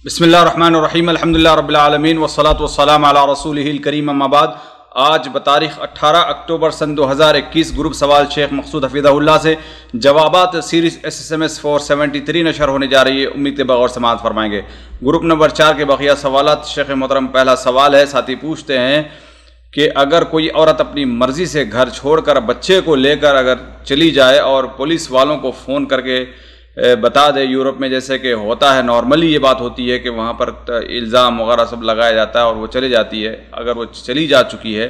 بسم اللہ الرحمن الرحیم الحمدللہ رب العالمین والصلاة والسلام علی رسولہ الکریم اما بعد۔ آج بتاریخ 18 اکتوبر سن 2021 گروپ سوال شیخ مقصود حفیظہ اللہ سے جوابات سیریز SSMS 473 نشر ہونے جا رہی ہے، امید کے بغور سماعت فرمائیں گے۔ گروپ نمبر 4 کے بقیہ سوالات شیخ محترم۔ پہلا سوال ہے، ساتھی پوچھتے ہیں کہ اگر کوئی عورت اپنی مرضی سے گھر چھوڑ کر بچے کو لے کر اگر چلی جائے اور پولیس والوں کو فون کر کے بتا دے، یورپ میں جیسے کہ ہوتا ہے نارملی یہ بات ہوتی ہے کہ وہاں پر الزام وغیرہ سب لگایا جاتا ہے اور وہ چلی جاتی ہے، اگر وہ چلی جا چکی ہے،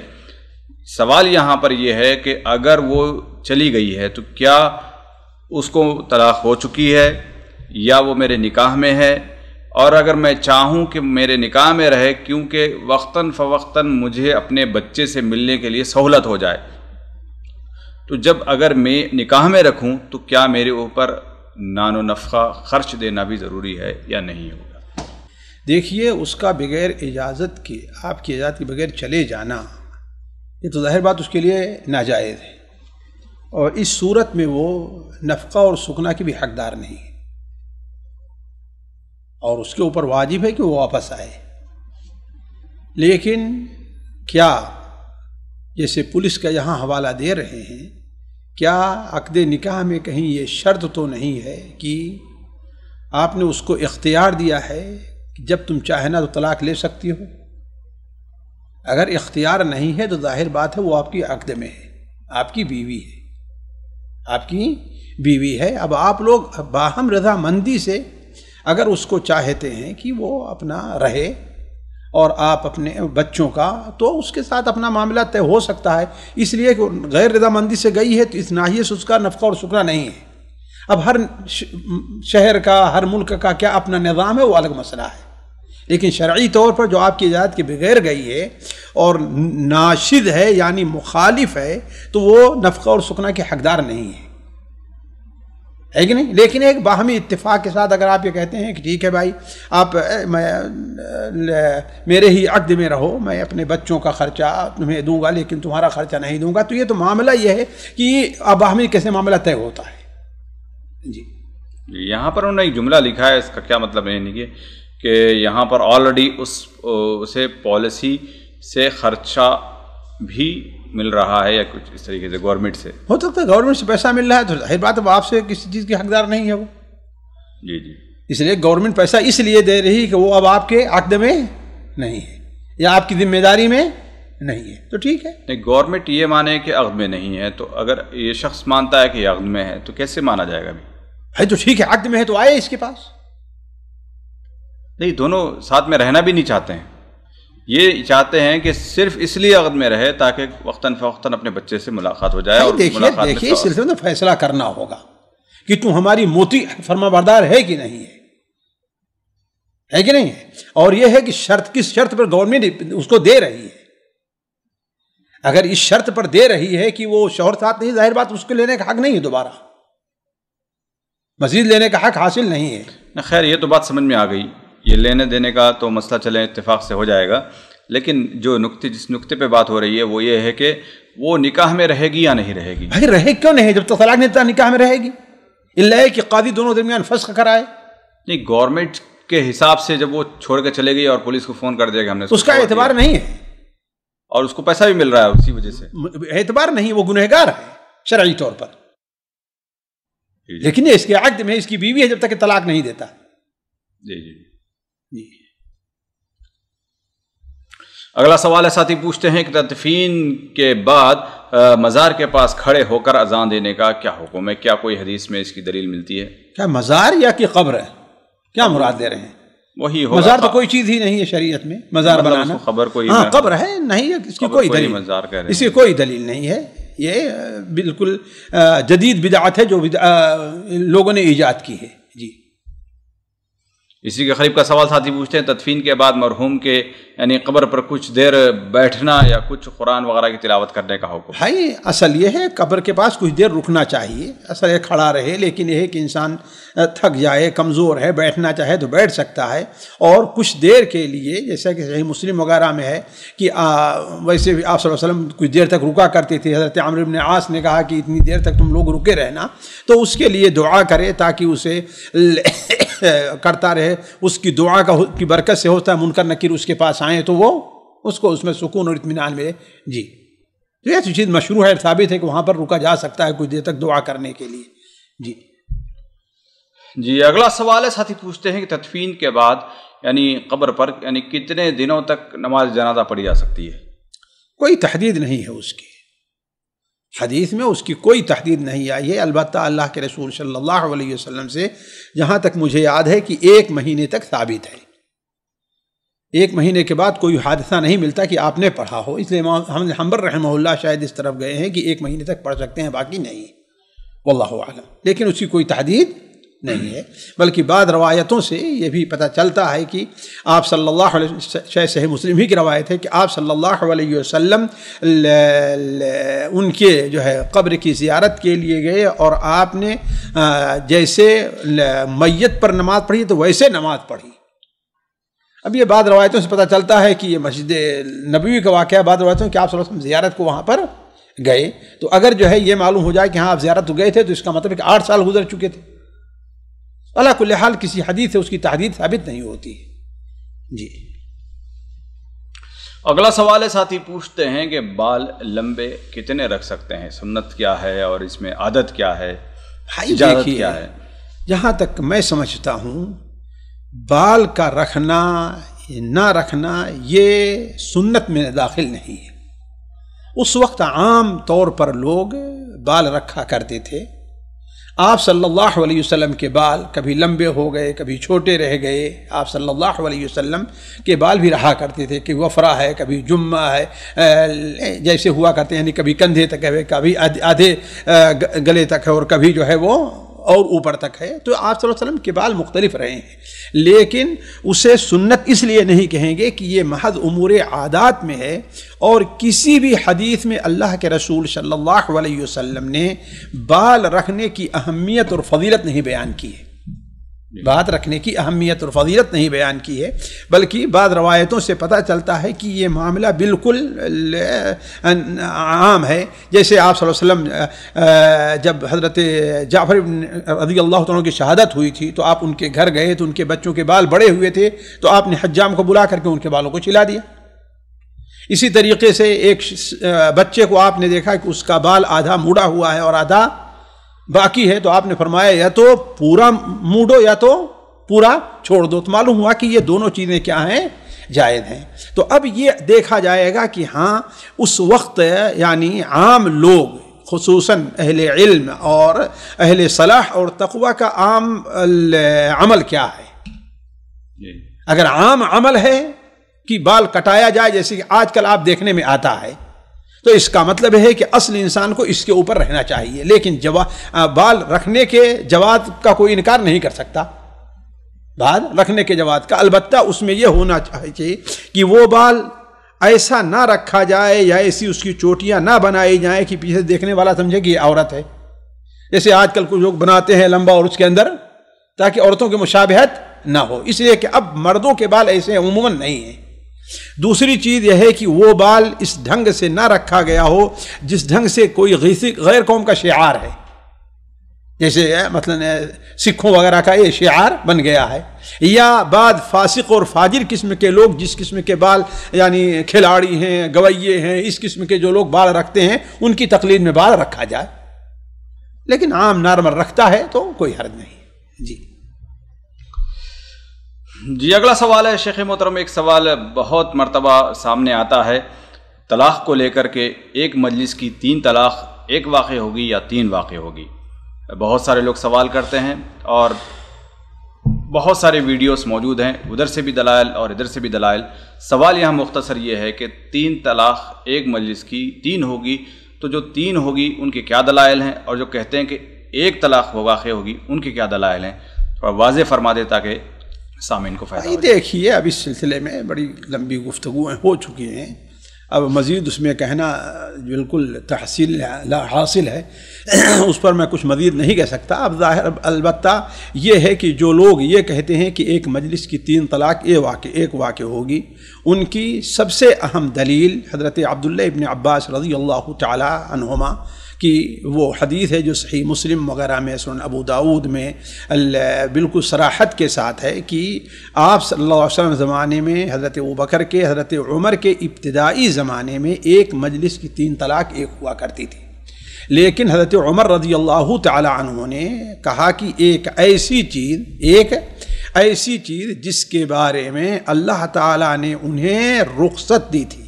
سوال یہاں پر یہ ہے کہ اگر وہ چلی گئی ہے تو کیا اس کو طلاق ہو چکی ہے یا وہ میرے نکاح میں ہے؟ اور اگر میں چاہوں کہ میرے نکاح میں رہے کیونکہ وقتاً فوقتاً مجھے اپنے بچے سے ملنے کے لیے سہولت ہو جائے، تو جب اگر میں نکاح میں رکھوں تو کیا میرے اوپر نان و نفقہ خرچ دینا بھی ضروری ہے یا نہیں ہوگا؟ دیکھیے، اس کا بغیر اجازت کے، آپ کی اجازت کے بغیر چلے جانا، یہ تو ظاہر بات اس کے لیے ناجائز ہے، اور اس صورت میں وہ نفقہ اور سکنا کی بھی حقدار نہیں ہے، اور اس کے اوپر واجب ہے کہ وہ واپس آئے۔ لیکن کیا جیسے پولیس کا یہاں حوالہ دے رہے ہیں، کیا عقد نکاح میں کہیں یہ شرط تو نہیں ہے کہ آپ نے اس کو اختیار دیا ہے کہ جب تم چاہے نا تو طلاق لے سکتی ہو؟ اگر اختیار نہیں ہے تو ظاہر بات ہے وہ آپ کی عقد میں ہے، آپ کی بیوی ہے، آپ کی بیوی ہے۔ اب آپ لوگ باہم رضامندی سے اگر اس کو چاہتے ہیں کہ وہ اپنا رہے اور آپ اپنے بچوں کا، تو اس کے ساتھ اپنا معاملہ طے ہو سکتا ہے۔ اس لیے کہ غیر رضامندی سے گئی ہے تو اس ناحیے سے اس کا نفقہ اور سکنا نہیں ہے۔ اب ہر شہر کا، ہر ملک کا کیا اپنا نظام ہے، وہ الگ مسئلہ ہے، لیکن شرعی طور پر جو آپ کی اجازت کے بغیر گئی ہے اور ناشد ہے یعنی مخالف ہے، تو وہ نفقہ اور سکنا کے حقدار نہیں ہے کہ نہیں؟ لیکن ایک باہمی اتفاق کے ساتھ اگر آپ یہ کہتے ہیں کہ ٹھیک ہے بھائی، آپ میرے ہی عقد میں رہو، میں اپنے بچوں کا خرچہ تمہیں دوں گا لیکن تمہارا خرچہ نہیں دوں گا، تو یہ تو معاملہ یہ ہے کہ باہمی کیسے معاملہ طے ہوتا ہے۔ جی، یہاں پر انہوں نے ایک جملہ لکھا ہے، اس کا کیا مطلب ہے کہ یہاں پر آلریڈی اسے پالیسی سے خرچہ بھی مل رہا ہے یا کچھ اس طریقے سے گورنمنٹ سے؟ ہو سکتا ہے گورنمنٹ سے پیسہ مل رہا ہے، تو ظاہر بات ہے آپ سے کسی چیز کی حقدار نہیں ہے وہ۔ جی جی، اس لیے گورنمنٹ پیسہ اس لیے دے رہی کہ وہ اب آپ کے عقد میں نہیں ہے یا آپ کی ذمہ داری میں نہیں ہے، تو ٹھیک ہے۔ نہیں، گورنمنٹ یہ مانے کہ عقد میں نہیں ہے، تو اگر یہ شخص مانتا ہے کہ یہ عقد میں ہے تو کیسے مانا جائے گا؟ ہے تو ٹھیک ہے، عقد میں ہے تو آئے اس کے پاس۔ نہیں، دونوں ساتھ میں رہنا بھی نہیں چاہتے ہیں، یہ چاہتے ہیں کہ صرف اس لیے عقد میں رہے تاکہ وقتاً فوقتاً اپنے بچے سے ملاقات ہو جائے۔ اور دیکھیے اس سلسلے میں فیصلہ کرنا ہوگا کہ تو ہماری موتی فرما بردار ہے کہ نہیں ہے کہ نہیں ہے، اور یہ ہے کہ شرط کس شرط پر گورنمنٹ اس کو دے رہی ہے۔ اگر اس شرط پر دے رہی ہے کہ وہ شوہر ساتھ نہیں، ظاہر بات اس کو لینے کا حق نہیں ہے، دوبارہ مزید لینے کا حق حاصل نہیں ہے۔ خیر، یہ تو بات سمجھ میں آ گئی، یہ لینے دینے کا تو مسئلہ چلیں اتفاق سے ہو جائے گا، لیکن جس نقطے پہ بات ہو رہی ہے وہ یہ ہے کہ وہ نکاح میں رہے گی یا نہیں رہے گی؟ بھائی رہے کیوں نہیں، جب تک طلاق نہیں دیتا نکاح میں رہے گی، اللہ کہ قاضی دونوں درمیان فسخ کرائے۔ نہیں، گورنمنٹ کے حساب سے جب وہ چھوڑ کے چلے گئی اور پولیس کو فون کر دیا کہ ہم نے اس کا اعتبار نہیں ہے، اور اس کو پیسہ بھی مل رہا ہے اسی وجہ سے، اعتبار نہیں، وہ گنہگار ہے شرعی طور پر، لیکن اس کے عقد میں اس کی بیوی ہے جب تک کہ طلاق نہیں دیتا۔ جی جی جی۔ اگلا سوال ہے، ساتھی پوچھتے ہیں کہ تدفین کے بعد مزار کے پاس کھڑے ہو کر اذان دینے کا کیا حکم ہے؟ کیا کوئی حدیث میں اس کی دلیل ملتی ہے؟ کیا مزار یا کہ قبر ہے؟ کیا مراد دے رہے ہیں؟ وہی مزار تو کوئی چیز ہی نہیں ہے شریعت میں، مزار بنانا، خبر کوئی قبر ہے نہیں، اس کی کوئی دلیل، اس کی کوئی دلیل نہیں ہے، یہ بالکل جدید بدعت ہے جو لوگوں نے ایجاد کی ہے۔ جی، اسی کے قریب کا سوال ساتھی پوچھتے ہیں، تدفین کے بعد مرحوم کے یعنی قبر پر کچھ دیر بیٹھنا یا کچھ قرآن وغیرہ کی تلاوت کرنے کا حکم؟ بھائی اصل یہ ہے قبر کے پاس کچھ دیر رکنا چاہیے، اصل یہ کھڑا رہے، لیکن یہ ہے کہ انسان تھک جائے، کمزور ہے، بیٹھنا چاہے تو بیٹھ سکتا ہے، اور کچھ دیر کے لیے جیسا کہ صحیح مسلم وغیرہ میں ہے کہ ویسے بھی آپ صلی اللہ علیہ وسلم کچھ دیر تک رکا کرتے تھے، حضرت عمرو بن عاص نے کہا کہ اتنی دیر تک تم لوگ رکے رہنا، تو اس کے لیے دعا کرے تاکہ اسے کرتا رہے، اس کی دعا کی برکت سے ہوتا ہے منکر نکیر اس کے پاس آئیں تو وہ اس کو اس میں سکون اور اطمینان ملے۔ جی تو یہ چیز مشروع ہے، ثابت ہے کہ وہاں پر رکا جا سکتا ہے کچھ دیر تک دعا کرنے کے لیے۔ جی اگلا سوال ہے، ساتھی پوچھتے ہیں کہ تدفین کے بعد یعنی قبر پر یعنی کتنے دنوں تک نماز جنازہ پڑھی جا سکتی ہے؟ کوئی تحدید نہیں ہے اس کی، حدیث میں اس کی کوئی تحدید نہیں آئی ہے، البتہ اللہ کے رسول صلی اللہ علیہ وسلم سے جہاں تک مجھے یاد ہے کہ 1 مہینے تک ثابت ہے، 1 مہینے کے بعد کوئی حادثہ نہیں ملتا کہ آپ نے پڑھا ہو، اس لیے امام حنبل رحمہ اللہ شاید اس طرف گئے ہیں کہ 1 مہینے تک پڑھ سکتے ہیں، باقی نہیں، واللہ اعلم، لیکن اس کی کوئی تحدید نہیں ہے۔ بلکہ بعض روایتوں سے یہ بھی پتہ چلتا ہے کہ آپ صلی اللہ علیہ وسلم، شاید صحیح مسلم ہی کی روایت ہے کہ آپ صلی اللہ علیہ وسلم ان کے جو ہے قبر کی زیارت کے لیے گئے اور آپ نے جیسے میت پر نماز پڑھی تو ویسے نماز پڑھی۔ اب یہ بعض روایتوں سے پتہ چلتا ہے کہ یہ مسجد نبوی کا واقعہ، بعض روایتوں کہ آپ صلی اللہ علیہ وسلم زیارت کو وہاں پر گئے، تو اگر جو ہے یہ معلوم ہو جائے کہ ہاں آپ زیارت تو گئے تھے تو اس کا مطلب ہے کہ 8 سال گزر چکے تھے۔ علی کل حال کسی حدیث سے اس کی تحدید ثابت نہیں ہوتی۔ جی اگلا سوال ہے، ساتھی پوچھتے ہیں کہ بال لمبے کتنے رکھ سکتے ہیں؟ سنت کیا ہے اور اس میں عادت کیا ہے، اجازت کیا ہے؟ جہاں تک میں سمجھتا ہوں بال کا رکھنا نہ رکھنا یہ سنت میں داخل نہیں ہے۔ اس وقت عام طور پر لوگ بال رکھا کرتے تھے، آپ صلی اللہ علیہ وسلم کے بال کبھی لمبے ہو گئے کبھی چھوٹے رہ گئے، آپ صلی اللہ علیہ وسلم کے بال بھی رہا کرتے تھے کہ وفرا ہے کبھی جمہ ہے، جیسے ہوا کرتے ہیں، یعنی کبھی کندھے تک ہے کبھی آدھے گلے تک ہے اور کبھی جو ہے وہ اور اوپر تک ہے، تو آپ صلی اللہ علیہ وسلم کے بال مختلف رہے ہیں، لیکن اسے سنت اس لیے نہیں کہیں گے کہ یہ محض امور عادات میں ہے، اور کسی بھی حدیث میں اللہ کے رسول صلی اللہ علیہ وسلم نے بال رکھنے کی اہمیت اور فضیلت نہیں بیان کی ہے، بات رکھنے کی اہمیت اور فضیلت نہیں بیان کی ہے، بلکہ بعض روایتوں سے پتہ چلتا ہے کہ یہ معاملہ بالکل عام ہے۔ جیسے آپ صلی اللہ علیہ وسلم جب حضرت جعفر رضی اللہ عنہ کی شہادت ہوئی تھی تو آپ ان کے گھر گئے تو ان کے بچوں کے بال بڑے ہوئے تھے، تو آپ نے حجام کو بلا کر کے ان کے بالوں کو چلا دیا۔ اسی طریقے سے ایک بچے کو آپ نے دیکھا کہ اس کا بال آدھا موڑا ہوا ہے اور آدھا باقی ہے، تو آپ نے فرمایا یا تو پورا موڑو یا تو پورا چھوڑ دو، تو معلوم ہوا کہ یہ دونوں چیزیں کیا ہیں، جائز ہیں۔ تو اب یہ دیکھا جائے گا کہ ہاں اس وقت یعنی عام لوگ خصوصاً اہل علم اور اہل صلاح اور تقوی کا عام عمل کیا ہے۔ اگر عام عمل ہے کہ بال کٹایا جائے جیسے کہ آج کل آپ دیکھنے میں آتا ہے، تو اس کا مطلب ہے کہ اصل انسان کو اس کے اوپر رہنا چاہیے، لیکن بال رکھنے کے جواز کا کوئی انکار نہیں کر سکتا، بال رکھنے کے جواز کا، البتہ اس میں یہ ہونا چاہیے کہ وہ بال ایسا نہ رکھا جائے یا ایسی اس کی چوٹیاں نہ بنائی جائیں کہ پیچھے دیکھنے والا سمجھے کہ یہ عورت ہے، جیسے آج کل کچھ لوگ بناتے ہیں لمبا اور اس کے اندر تاکہ عورتوں کی مشابہت نہ ہو، اس لیے کہ اب مردوں کے بال ایسے عموماً نہیں ہیں۔ دوسری چیز یہ ہے کہ وہ بال اس ڈھنگ سے نہ رکھا گیا ہو جس ڈھنگ سے کوئی غیر قوم کا شعار ہے، جیسے مثلا سکھوں وغیرہ کا یہ شعار بن گیا ہے، یا بعد فاسق اور فاجر قسم کے لوگ جس قسم کے بال یعنی کھلاڑی ہیں گویے ہیں اس قسم کے جو لوگ بال رکھتے ہیں ان کی تقلید میں بال رکھا جائے، لیکن عام نارمل رکھتا ہے تو کوئی حرج نہیں۔ جی اگلا سوال ہے شیخ محترم، ایک سوال بہت مرتبہ سامنے آتا ہے طلاق کو لے کر کے، ایک مجلس کی 3 طلاق ایک واقع ہوگی یا 3 واقع ہوگی؟ بہت سارے لوگ سوال کرتے ہیں اور بہت سارے ویڈیوز موجود ہیں، ادھر سے بھی دلائل اور ادھر سے بھی دلائل۔ سوال یہاں مختصر یہ ہے کہ 3 طلاق ایک مجلس کی 3 ہوگی، تو جو 3 ہوگی ان کے کیا دلائل ہیں، اور جو کہتے ہیں کہ ایک طلاق واقع ہوگی ان کے کیا دلائل ہیں؟ تھوڑا واضح فرما دے تاکہ سامعین کو فائدہ ہو۔ دیکھیے اب اس سلسلے میں بڑی لمبی گفتگویں ہو چکی ہیں، اب مزید اس میں کہنا بالکل تحصیل حاصل ہے، اس پر میں کچھ مزید نہیں کہہ سکتا۔ اب ظاہر البتہ یہ ہے کہ جو لوگ یہ کہتے ہیں کہ ایک مجلس کی 3 طلاق ایک واقع ہوگی، ان کی سب سے اہم دلیل حضرت عبداللہ ابن عباس رضی اللہ تعالی عنہما کہ وہ حدیث ہے جو صحیح مسلم وغیرہ میں، سنن ابو داؤد میں بالکل صراحت کے ساتھ ہے کہ آپ صلی اللہ علیہ وسلم زمانے میں حضرت ابوبکر کے، حضرت عمر کے ابتدائی زمانے میں ایک مجلس کی 3 طلاق ایک ہوا کرتی تھی، لیکن حضرت عمر رضی اللہ تعالی عنہ نے کہا کہ ایک ایسی چیز جس کے بارے میں اللہ تعالیٰ نے انہیں رخصت دی تھی،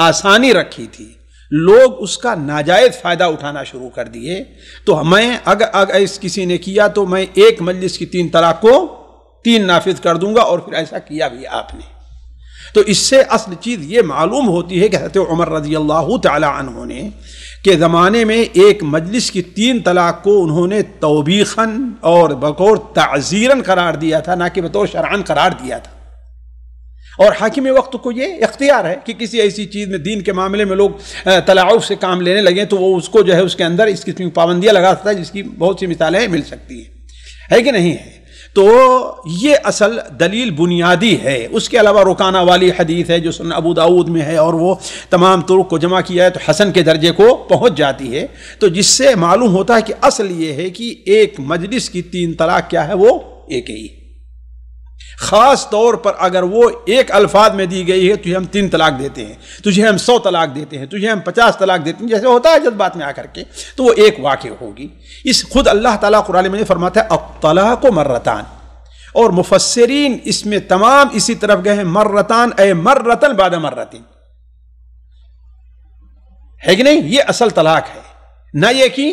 آسانی رکھی تھی، لوگ اس کا ناجائز فائدہ اٹھانا شروع کر دیے، تو میں اگر کسی نے کیا تو میں ایک مجلس کی 3 طلاق کو 3 نافذ کر دوں گا، اور پھر ایسا کیا بھی آپ نے۔ تو اس سے اصل چیز یہ معلوم ہوتی ہے کہ حضرت عمر رضی اللہ تعالی عنہ نے کے زمانے میں ایک مجلس کی 3 طلاق کو انہوں نے توبیخاً اور بطور تعزیراً قرار دیا تھا، نہ کہ بطور شرعاً قرار دیا تھا۔ اور حاکم وقت کو یہ اختیار ہے کہ کسی ایسی چیز میں دین کے معاملے میں لوگ تلاعب سے کام لینے لگیں تو وہ اس کو جو ہے اس کے اندر اس قسم کی پابندیاں لگا سکتا ہے، جس کی بہت سی مثالیں مل سکتی ہیں، ہے کہ نہیں ہے؟ تو یہ اصل دلیل بنیادی ہے۔ اس کے علاوہ رکانہ والی حدیث ہے جو سنن ابو داؤد میں ہے، اور وہ تمام طرق کو جمع کیا ہے تو حسن کے درجے کو پہنچ جاتی ہے، تو جس سے معلوم ہوتا ہے کہ اصل یہ ہے کہ ایک مجلس کی 3 طلاق کیا ہے، وہ ایک ہی ہے۔ خاص طور پر اگر وہ ایک الفاظ میں دی گئی ہے، تجھے ہم 3 طلاق دیتے ہیں، تجھے ہم 100 طلاق دیتے ہیں، تجھے ہم 50 طلاق دیتے ہیں، جیسے ہوتا ہے جذبات میں آ کر کے، تو وہ ایک واقع ہوگی۔ اس خود اللہ تعالیٰ قرآن میں فرماتا ہے الطلاق مرتان، اور مفسرین اس میں تمام اسی طرف گئے ہیں، مرتان اے مرتن بعد مرتين، ہے کہ نہیں؟ یہ اصل طلاق ہے، نہ یہ کہ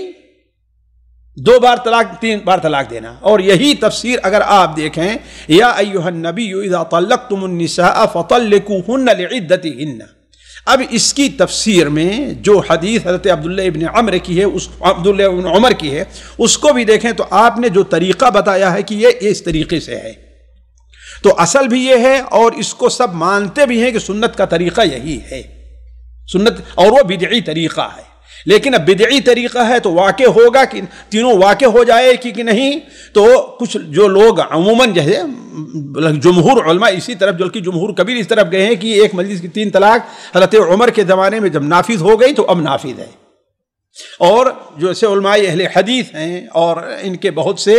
2 بار طلاق 3 بار طلاق دینا۔ اور یہی تفسیر اگر آپ دیکھیں، یا ایھا النبی اذا طلقتم النساء فطلقوهن لعدتهن، اب اس کی تفسیر میں جو حدیث حضرت عبداللہ ابن عمر کی ہے، عبداللہ ابن عمر کی ہے، اس کو بھی دیکھیں تو آپ نے جو طریقہ بتایا ہے کہ یہ اس طریقے سے ہے، تو اصل بھی یہ ہے، اور اس کو سب مانتے بھی ہیں کہ سنت کا طریقہ یہی ہے، سنت، اور وہ بدعی طریقہ ہے۔ لیکن اب بدعی طریقہ ہے تو واقع ہوگا کہ تینوں واقع ہو جائے کہ نہیں، تو کچھ جو لوگ عموماً جیسے جمہور علماء اسی طرف، بلکہ جمہور کبیر اس طرف گئے ہیں کہ ایک مجلس کی 3 طلاق حضرت عمر کے زمانے میں جب نافذ ہو گئی تو اب نافذ ہے۔ اور جو ایسے علماء اہل حدیث ہیں اور ان کے بہت سے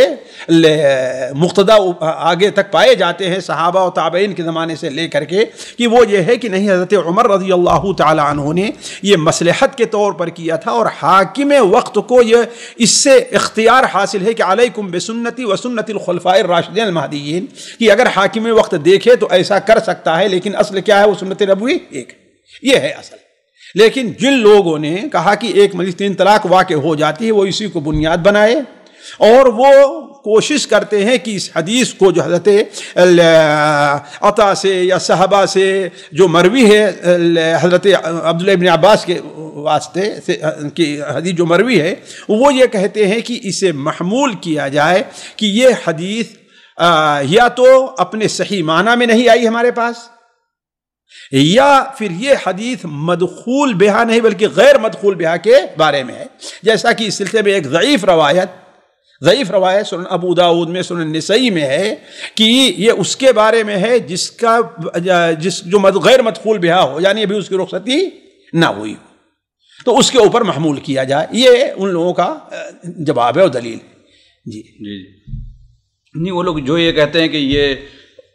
مقتدا آگے تک پائے جاتے ہیں صحابہ و تابعین کے زمانے سے لے کر کے، کہ وہ یہ ہے کہ نہیں، حضرت عمر رضی اللہ تعالی عنہ نے یہ مصلحت کے طور پر کیا تھا، اور حاکم وقت کو یہ اس سے اختیار حاصل ہے کہ علیکم بسنتی و سنت الخلفاء الراشدین المہدیین، کہ اگر حاکم وقت دیکھے تو ایسا کر سکتا ہے، لیکن اصل کیا ہے، وہ سنت نبوی ایک، یہ ہے اصل۔ لیکن جن لوگوں نے کہا کہ ایک مجلس 3 طلاق واقع ہو جاتی ہے، وہ اسی کو بنیاد بنائے، اور وہ کوشش کرتے ہیں کہ اس حدیث کو جو حضرت عطا سے یا صحابہ سے جو مروی ہے، حضرت عبداللہ ابن عباس کے واسطے سے کی حدیث جو مروی ہے، وہ یہ کہتے ہیں کہ اسے محمول کیا جائے کہ یہ حدیث یا تو اپنے صحیح معنی میں نہیں آئی ہمارے پاس، یا پھر یہ حدیث مدخول بہا نہیں بلکہ غیر مدخول بہا کے بارے میں ہے، جیسا کہ اس سلسلے میں ایک ضعیف روایت سنن ابو داؤد میں، سنن نسائی میں ہے کہ یہ اس کے بارے میں ہے جس جو غیر مدخول بہا ہو، یعنی ابھی اس کی رخصتی نہ ہوئی ہو، تو اس کے اوپر محمول کیا جائے۔ یہ ان لوگوں کا جواب ہے اور دلیل ہے۔ جی نہیں، وہ لوگ جو یہ کہتے ہیں کہ یہ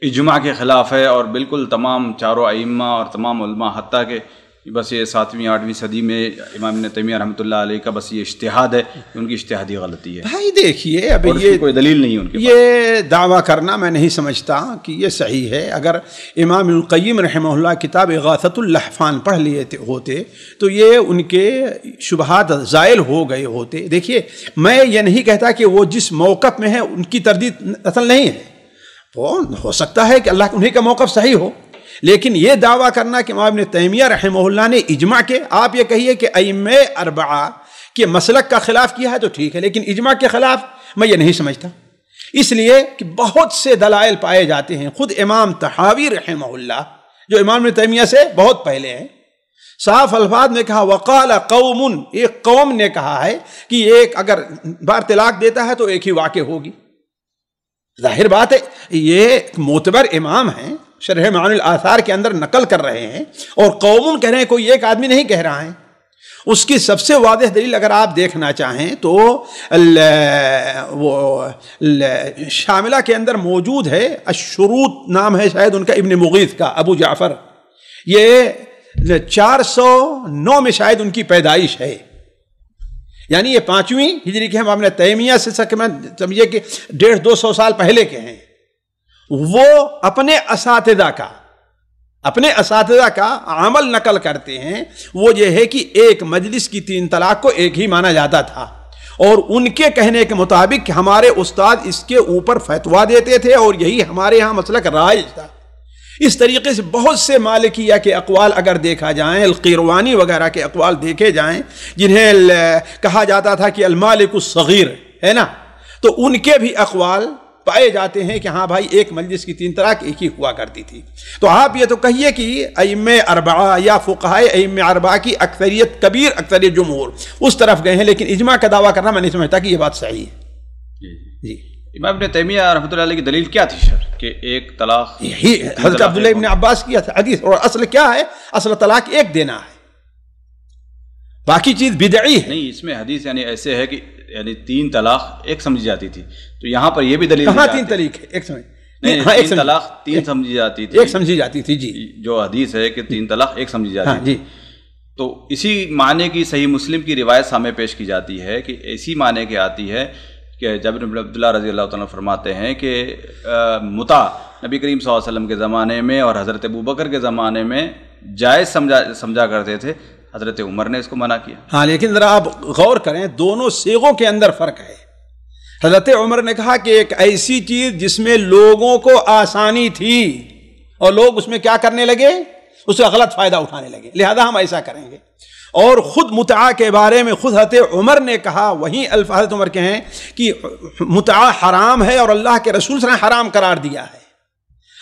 اجماع کے خلاف ہے، اور بالکل تمام چاروں ائمہ اور تمام علماء، حتیٰ کہ بس یہ 7ویں 8ویں صدی میں امام ابن تیمیہ رحمۃ اللہ علیہ کا بس یہ اجتہاد ہے، ان کی اجتہادی غلطی ہے۔ بھائی دیکھیے، اب یہ کوئی دلیل نہیں ہے ان کے پاس، یہ دعویٰ کرنا میں نہیں سمجھتا کہ یہ صحیح ہے۔ اگر امام ابن القیم رحمہ اللہ کتاب اغاثۃ اللحفان پڑھ لیے ہوتے تو یہ ان کے شبہات زائل ہو گئے ہوتے۔ دیکھیے، میں یہ نہیں کہتا کہ وہ جس موقف میں ہے ان کی تردید اصل نہیں ہے، وہ ہو سکتا ہے کہ اللہ انہیں کا موقف صحیح ہو، لیکن یہ دعویٰ کرنا کہ امام ابن تیمیہ رحمہ اللہ نے اجماع کے، آپ یہ کہیے کہ ائمہ 4 کے مسلک کا خلاف کیا ہے تو ٹھیک ہے، لیکن اجماع کے خلاف میں یہ نہیں سمجھتا، اس لیے کہ بہت سے دلائل پائے جاتے ہیں۔ خود امام طحاوی رحمہ اللہ جو امام ابن تیمیہ سے بہت پہلے ہیں، صاف الفاظ میں کہا وقال قوم، ایک قوم نے کہا ہے کہ ایک اگر بار طلاق دیتا ہے تو ایک ہی واقع ہوگی۔ ظاہر بات ہے، یہ معتبر امام ہیں، شرح معانی الآثار کے اندر نقل کر رہے ہیں، اور قوم کہہ رہے ہیں، کوئی ایک آدمی نہیں کہہ رہا ہے، اس کی سب سے واضح دلیل اگر آپ دیکھنا چاہیں تو وہ شاملہ کے اندر موجود ہے، الشروط نام ہے شاید ان کا، ابن مغیث کا، ابو جعفر، یہ 409 میں شاید ان کی پیدائش ہے، یعنی یہ 5ویں ہجری کے ہیں، ابن تیمیہ سے سمجھے کہ 150-200 سال پہلے کے ہیں۔ وہ اپنے اساتذہ کا عمل نقل کرتے ہیں، وہ یہ ہے کہ ایک مجلس کی 3 طلاق کو ایک ہی مانا جاتا تھا، اور ان کے کہنے کے مطابق ہمارے استاد اس کے اوپر فتویٰ دیتے تھے اور یہی ہمارے ہاں مسلک رائج تھا۔ اس طریقے سے بہت سے مالکیہ کے اقوال اگر دیکھا جائیں، القیروانی وغیرہ کے اقوال دیکھے جائیں، جنہیں کہا جاتا تھا کہ المالک الصغیر ہے نا، تو ان کے بھی اقوال پائے جاتے ہیں کہ ہاں بھائی ایک مجلس کی 3 طلاق ایک ہی ہوا کرتی تھی۔ تو آپ یہ تو کہیے کہ ائمہ اربعہ یا فقہائے ائمہ اربعہ کی اکثریت، کبیر اکثریت جمہور اس طرف گئے ہیں، لیکن اجماع کا دعویٰ کرنا میں نہیں سمجھتا کہ یہ بات صحیح ہے۔ جی امام ابن تیمیہ رحمۃ اللہ علیہ کی دلیل کیا تھی سر کہ ایک طلاق؟ یہی حضرت عبداللہ ابن عباس کی حدیث، اور اصل کیا ہے؟ اصل طلاق ایک دینا ہے، باقی چیز بدعی ہے۔ نہیں، اس میں حدیث یعنی ایسے ہے کہ یعنی 3 طلاق ایک سمجھی جاتی تھی، تو یہاں پر یہ بھی دلیل کہاں 3 طلاق ہے؟ ایک سمجھ نہیں، 3 طلاق 3 سمجھی جاتی تھی، ایک سمجھی جاتی تھی، جی جو حدیث ہے کہ 3 طلاق ایک سمجھی جاتی ہاں جی، تو اسی معنی کی صحیح مسلم کی روایت سامنے پیش کی جاتی ہے کہ اسی معنی کی آتی ہے کہ جابر بن عبداللہ رضی اللہ تعالیٰ فرماتے ہیں کہ متع نبی کریم صلی اللہ علیہ وسلم کے زمانے میں اور حضرت ابوبکر کے زمانے میں جائز سمجھا کرتے تھے، حضرت عمر نے اس کو منع کیا۔ ہاں لیکن ذرا آپ غور کریں، دونوں صیغوں کے اندر فرق ہے۔ حضرت عمر نے کہا کہ ایک ایسی چیز جس میں لوگوں کو آسانی تھی اور لوگ اس میں کیا کرنے لگے؟ اس کا غلط فائدہ اٹھانے لگے، لہذا ہم ایسا کریں گے۔ اور خود متعہ کے بارے میں خود حضرت عمر نے کہا، وہیں الفاظ حضرت عمر کے ہیں کہ متعہ حرام ہے اور اللہ کے رسول صلی اللہ علیہ وسلم نے حرام قرار دیا ہے۔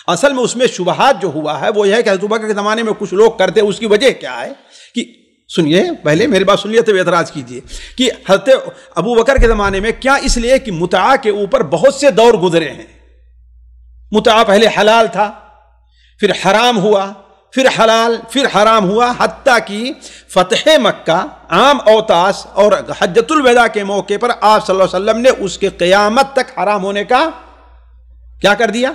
اصل میں اس میں شبہات جو ہوا ہے وہ یہ ہے کہ حضرت ابوبکر کے زمانے میں کچھ لوگ کرتے، اس کی وجہ کیا ہے کہ سنیے، پہلے میری بات سنیے تو اعتراض کیجیے کہ حضرت ابوبکر کے زمانے میں کیا، اس لیے کہ متعہ کے اوپر بہت سے دور گزرے ہیں۔ متعہ پہلے حلال تھا، پھر حرام ہوا، پھر حلال، پھر حرام ہوا، حتیٰ کہ فتح مکہ، عام اوتاس اور حجۃ الوداع کے موقع پر آپ صلی اللہ علیہ وسلم نے اس کے قیامت تک حرام ہونے کا کیا کر دیا؟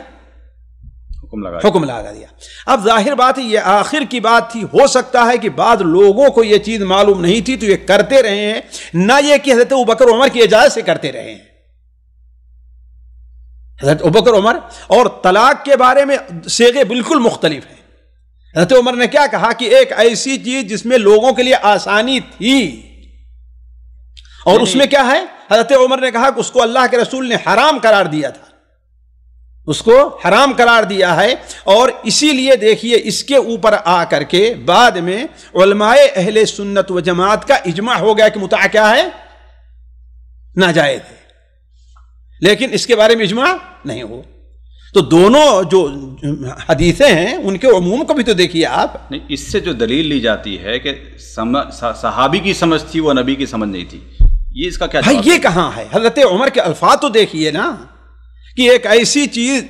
حکم لگا دیا۔ اب ظاہر بات ہے یہ آخر کی بات تھی، ہو سکتا ہے کہ بعض لوگوں کو یہ چیز معلوم نہیں تھی تو یہ کرتے رہے ہیں، نہ یہ کہ حضرت ابوبکر عمر کی اجازت سے کرتے رہے ہیں۔ حضرت ابوبکر عمر اور طلاق کے بارے میں صیغے بالکل مختلف ہیں۔ حضرت عمر نے کیا کہا کہ ایک ایسی چیز جس میں لوگوں کے لیے آسانی تھی، اور اس میں کیا ہے؟ حضرت عمر نے کہا کہ اس کو اللہ کے رسول نے حرام قرار دیا تھا، اس کو حرام قرار دیا ہے، اور اسی لیے دیکھیے اس کے اوپر آ کر کے بعد میں علماء اہل سنت و جماعت کا اجماع ہو گیا کہ متعہ کیا ہے؟ ناجائز ہے، لیکن اس کے بارے میں اجماع نہیں ہو۔ تو دونوں جو حدیثیں ہیں ان کے عموم کو بھی تو دیکھیے آپ۔ نہیں، اس سے جو دلیل لی جاتی ہے کہ صحابی کی سمجھ تھی وہ نبی کی سمجھ نہیں تھی، یہ اس کا کیا جواب؟ یہ کہاں ہے؟ حضرت عمر کے الفاظ تو دیکھیے نا کہ ایک ایسی چیز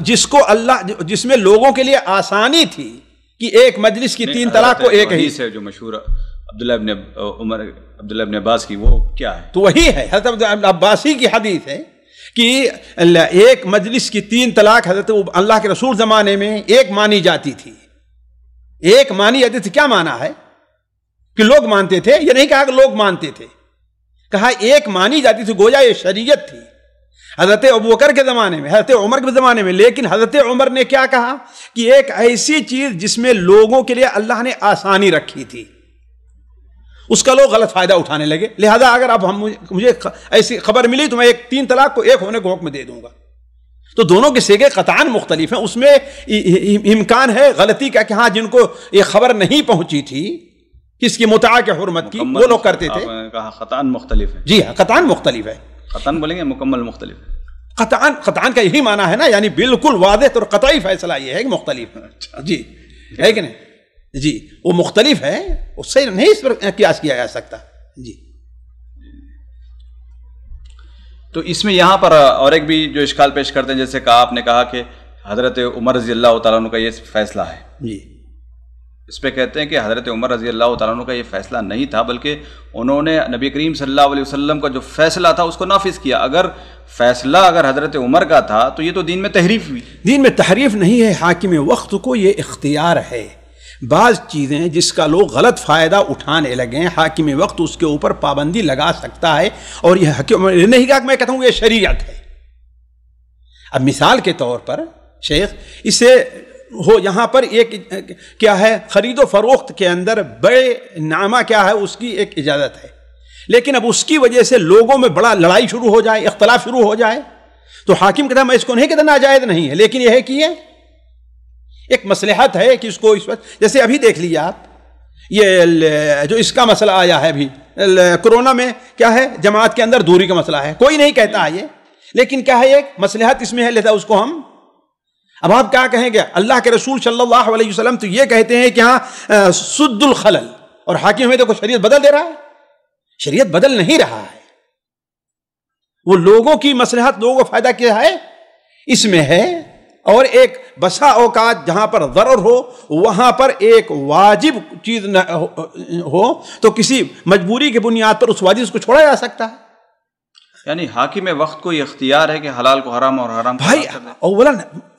جس کو اللہ، جس میں لوگوں کے لیے آسانی تھی کہ ایک مجلس کی 3 طلاق کو ایک ہی سے جو مشہور عبداللہ ابن عباس کی، وہ کیا ہے؟ تو وہی ہے، حضرت عباسی کی حدیث ہے کہ ایک مجلس کی 3 طلاق حضرت اللہ کے رسول زمانے میں ایک مانی جاتی تھی، ایک مانی جاتی تھی۔ کیا مانا ہے کہ لوگ مانتے تھے؟ یہ نہیں کہا کہ لوگ مانتے تھے، کہا ایک مانی جاتی تھی، گویا یہ شریعت تھی حضرت ابوبکر کے زمانے میں، حضرت عمر کے زمانے میں۔ لیکن حضرت عمر نے کیا کہا کہ ایک ایسی چیز جس میں لوگوں کے لیے اللہ نے آسانی رکھی تھی، اس کا لوگ غلط فائدہ اٹھانے لگے، لہذا اگر اب مجھے ایسی خبر ملی تو میں 3 طلاق کو ایک ہونے کو حکم دے دوں گا۔ تو دونوں کے صیغے قطعاً مختلف ہیں، اس میں امکان ہے غلطی کا کہ ہاں جن کو یہ خبر نہیں پہنچی تھی کس کی متعہ کے حرمت کی، وہ لوگ کرتے تھے۔ کہا قطعاً مختلف ہے۔ جی ہاں، قطعاً مختلف ہے۔ قطعاً بولیں گے مکمل مختلف ہے؟ قطعاً کا یہی معنی ہے نا، یعنی بالکل واضح اور قطعی فیصلہ یہ ہے کہ مختلف ہے۔ جی ہے کہ نہیں؟ جی وہ مختلف ہے، اس سے نہیں اس پر قیاس کیا جا سکتا۔ جی تو اس میں یہاں پر اور ایک بھی جو اشکال پیش کرتے ہیں، جیسے کہا آپ نے کہا کہ حضرت عمر رضی اللہ تعالیٰ عنہ کا یہ فیصلہ ہے، جی اس پہ کہتے ہیں کہ حضرت عمر رضی اللہ تعالیٰ عنہ کا یہ فیصلہ نہیں تھا، بلکہ انہوں نے نبی کریم صلی اللہ علیہ وسلم کا جو فیصلہ تھا اس کو نافذ کیا۔ اگر فیصلہ حضرت عمر کا تھا تو یہ تو دین میں تحریف ہوئی۔ دین میں تحریف نہیں ہے، حاکم وقت کو یہ اختیار ہے۔ بعض چیزیں جس کا لوگ غلط فائدہ اٹھانے لگیں، حاکم وقت اس کے اوپر پابندی لگا سکتا ہے، اور یہ حکم نہیں کہا کہ میں کہتا ہوں یہ شریعت ہے۔ اب مثال کے طور پر شیخ، اسے ہو یہاں پر ایک کیا ہے، خرید و فروخت کے اندر بے نامہ کیا ہے، اس کی ایک اجازت ہے، لیکن اب اس کی وجہ سے لوگوں میں بڑا لڑائی شروع ہو جائے، اختلاف شروع ہو جائے، تو حاکم کہتا ہے میں اس کو نہیں کہتا ناجائز نہیں ہے، لیکن یہ ہے کہ یہ ایک مصلحت ہے کہ اس کو اس وقت، جیسے ابھی دیکھ لیجیے آپ یہ جو اس کا مسئلہ آیا ہے ابھی کرونا میں، کیا ہے، جماعت کے اندر دوری کا مسئلہ ہے، کوئی نہیں کہتا ہے یہ، لیکن کیا ہے ایک مصلحت اس میں ہے، لہذا اس کو ہم، اب آپ کیا کہیں گے، اللہ کے رسول صلی اللہ علیہ وسلم تو یہ کہتے ہیں کہ ہاں سد الخلل، اور حاکم ہمیں دیکھو شریعت بدل دے رہا ہے۔ شریعت بدل نہیں رہا ہے، وہ لوگوں کی مصلحت، لوگوں کو فائدہ کیا ہے اس میں ہے، اور ایک بسا اوقات جہاں پر ضرر ہو وہاں پر ایک واجب چیز نہ ہو تو کسی مجبوری کی بنیاد پر اس واجب کو چھوڑا جا سکتا ہے۔ یعنی حاکم وقت کو یہ اختیار ہے کہ حلال کو حرام اور حرام کو بھائی حلال کر دے۔ اولا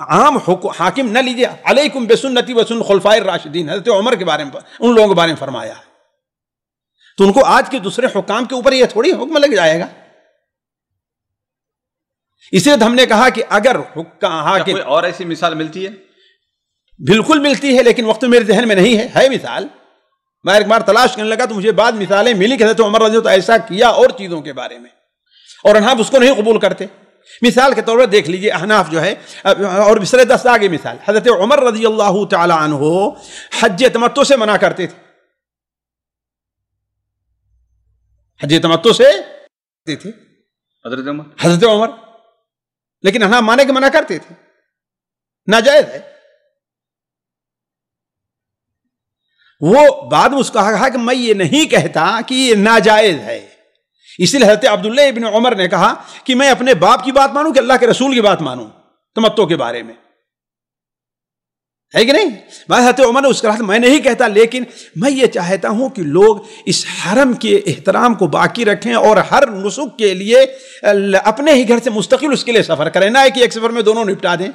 عام حاکم نہ لیجیے، علیکم بسنتی وسنت خلفائے الراشدین، حضرت عمر کے بارے میں، ان لوگوں کے بارے میں فرمایا ہے، تو ان کو آج کے دوسرے حکام کے اوپر یہ تھوڑی حکم لگ جائے گا۔ اس لیے ہم نے کہا کہ اگر کوئی اور ایسی مثال ملتی ہے؟ بالکل ملتی ہے، لیکن وقت میرے ذہن میں نہیں ہے مثال، میں ایک بار تلاش کرنے لگا تو مجھے بعد مثالیں ملی کہ حضرت عمر رضی اللہ عنہ ایسا کیا اور چیزوں کے بارے میں، اور احناف اس کو نہیں قبول کرتے۔ مثال کے طور پر دیکھ لیجئے، احناف جو ہے، اور بسر دست آگے مثال، حضرت عمر رضی اللہ تعالی عنہ حج تمتع سے منع کرتے تھے، حج تمتع سے تھے حضرت عمر، لیکن احناف مانے کے منع کرتے تھے، ناجائز ہے۔ وہ بعد میں اس کو کہا کہ میں یہ نہیں کہتا کہ یہ ناجائز ہے، اسی لیے حضرت عبداللہ ابن عمر نے کہا کہ میں اپنے باپ کی بات مانوں کہ اللہ کے رسول کی بات مانوں تمتع کے بارے میں، ہے کہ نہیں؟ حضرت عمر نے اس کا کہا میں نہیں کہتا، لیکن میں یہ چاہتا ہوں کہ لوگ اس حرم کے احترام کو باقی رکھیں اور ہر نسک کے لیے اپنے ہی گھر سے مستقل اس کے لیے سفر کریں، نہ کہ ایک سفر میں دونوں نپٹا دیں۔